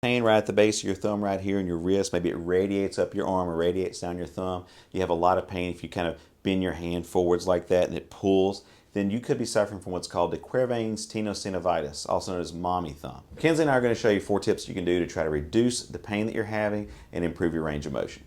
pain right at the base of your thumb right here in your wrist, maybe it radiates up your arm or radiates down your thumb, you have a lot of pain if you kind of bend your hand forwards like that and it pulls, then you could be suffering from what's called de Quervain's Tenosynovitis, also known as mommy thumb. Kenzie and I are going to show you 4 tips you can do to try to reduce the pain that you're having and improve your range of motion.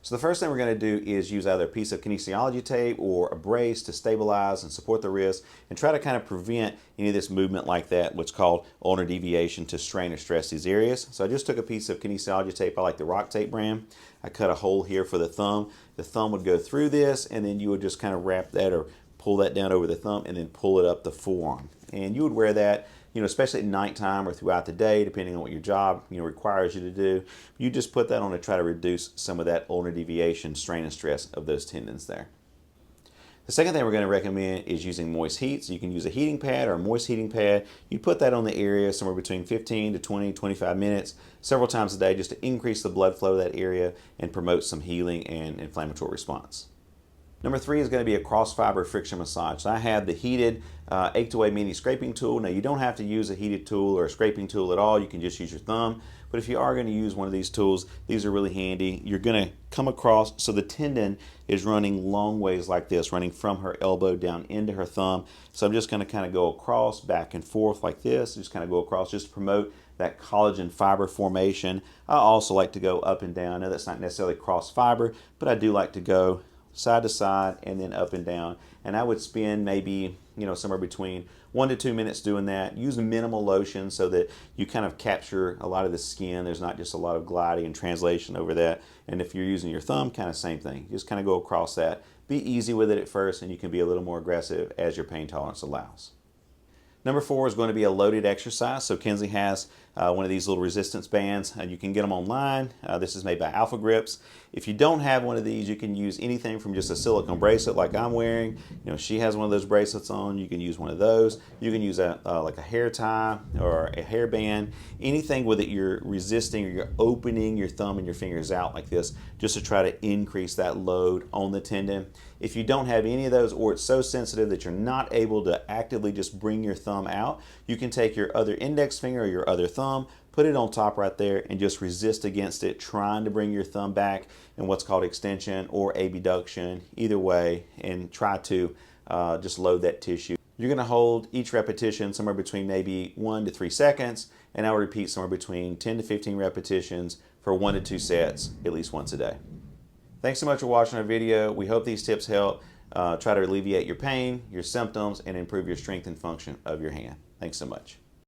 So the first thing we're going to do is use either a piece of kinesiology tape or a brace to stabilize and support the wrist and try to kind of prevent any of this movement like that, what's called ulnar deviation, to strain or stress these areas. So I just took a piece of kinesiology tape. I like the Rock Tape brand. I cut a hole here for the thumb. The thumb would go through this, and then you would just kind of wrap that or pull that down over the thumb and then pull it up the forearm. And you would wear that, especially at nighttime or throughout the day, depending on what your job, requires you to do. You just put that on to try to reduce some of that ulnar deviation, strain and stress of those tendons there. The second thing we're going to recommend is using moist heat. So you can use a heating pad or a moist heating pad. You put that on the area somewhere between 15 to 20, 25 minutes, several times a day, just to increase the blood flow to that area and promote some healing and inflammatory response. Number 3 is going to be a cross-fiber friction massage. So I have the heated Ache Away mini scraping tool. Now you don't have to use a heated tool or a scraping tool at all. You can just use your thumb. But if you are going to use one of these tools, these are really handy. You're going to come across, so the tendon is running long ways like this, running from her elbow down into her thumb. So I'm just going to kind of go across, back and forth like this. Just kind of go across just to promote that collagen fiber formation. I also like to go up and down. Now that's not necessarily cross fiber, but I do like to go side to side and then up and down. And I would spend maybe, somewhere between 1 to 2 minutes doing that. Use minimal lotion so that you kind of capture a lot of the skin. There's not just a lot of gliding and translation over that. And if you're using your thumb, kind of same thing. Just kind of go across that. Be easy with it at first, and you can be a little more aggressive as your pain tolerance allows. Number 4 is going to be a loaded exercise. So Kenzie has one of these little resistance bands. You can get them online. This is made by Alpha Grips. If you don't have one of these, you can use anything from just a silicone bracelet like I'm wearing. She has one of those bracelets on. You can use one of those. You can use like a hair tie or a hairband. Anything with it you're resisting, or you're opening your thumb and your fingers out like this, just to try to increase that load on the tendon. If you don't have any of those, or it's so sensitive that you're not able to actively just bring your thumb out, you can take your other index finger or your other thumb, put it on top right there, and just resist against it, trying to bring your thumb back in what's called extension or abduction, either way, and try to just load that tissue. You're going to hold each repetition somewhere between maybe 1 to 3 seconds, and I'll repeat somewhere between 10 to 15 repetitions for 1 to 2 sets at least once a day. Thanks so much for watching our video. We hope these tips help try to alleviate your pain, your symptoms, and improve your strength and function of your hand. Thanks so much.